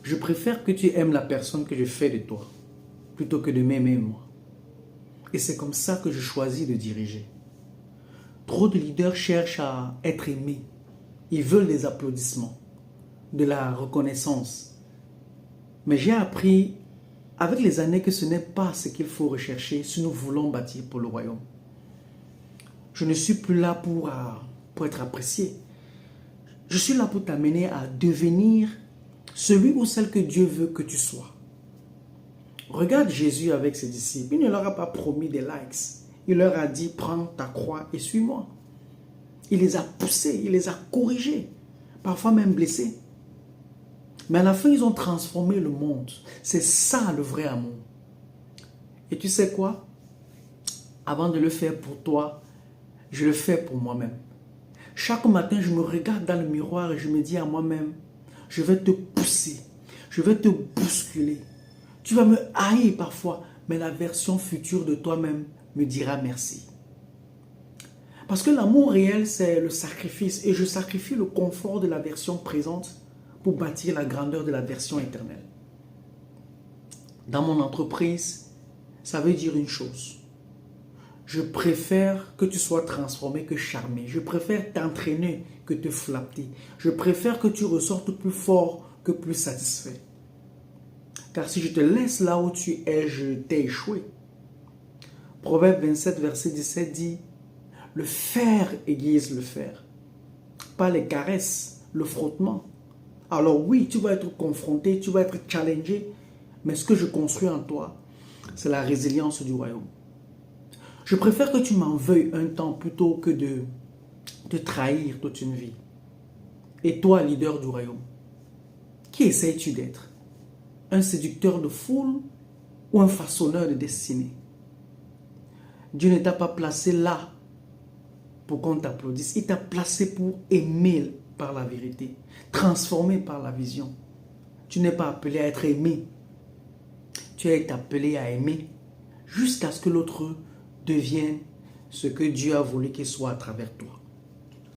Je préfère que tu aimes la personne que je fais de toi, plutôt que de m'aimer moi. Et c'est comme ça que je choisis de diriger. Trop de leaders cherchent à être aimés. Ils veulent des applaudissements, de la reconnaissance. Mais j'ai appris avec les années que ce n'est pas ce qu'il faut rechercher si nous voulons bâtir pour le royaume. Je ne suis plus là pour être apprécié. Je suis là pour t'amener à devenir celui ou celle que Dieu veut que tu sois. Regarde Jésus avec ses disciples. Il ne leur a pas promis des likes. Il leur a dit, prends ta croix et suis-moi. Il les a poussés, il les a corrigés, parfois même blessés. Mais à la fin, ils ont transformé le monde. C'est ça le vrai amour. Et tu sais quoi? Avant de le faire pour toi, je le fais pour moi-même. Chaque matin, je me regarde dans le miroir et je me dis à moi-même, je vais te pousser, je vais te bousculer. Tu vas me haïr parfois, mais la version future de toi-même me dira merci. Parce que l'amour réel, c'est le sacrifice. Et je sacrifie le confort de la version présente pour bâtir la grandeur de la version éternelle. Dans mon entreprise, ça veut dire une chose. Je préfère que tu sois transformé que charmé. Je préfère t'entraîner que te flatter. Je préfère que tu ressortes plus fort que plus satisfait. Car si je te laisse là où tu es, je t'ai échoué. Proverbe 27, verset 17 dit, le fer aiguise le fer, pas les caresses, le frottement. Alors oui, tu vas être confronté, tu vas être challengé, mais ce que je construis en toi, c'est la résilience du royaume. Je préfère que tu m'en veuilles un temps plutôt que de te trahir toute une vie. Et toi, leader du royaume, qui essayes-tu d'être? Un séducteur de foule ou un façonneur de destinée? Dieu ne t'a pas placé là pour qu'on t'applaudisse. Il t'a placé pour aimer par la vérité, transformé par la vision. Tu n'es pas appelé à être aimé. Tu es appelé à aimer jusqu'à ce que l'autre devienne ce que Dieu a voulu qu'il soit à travers toi.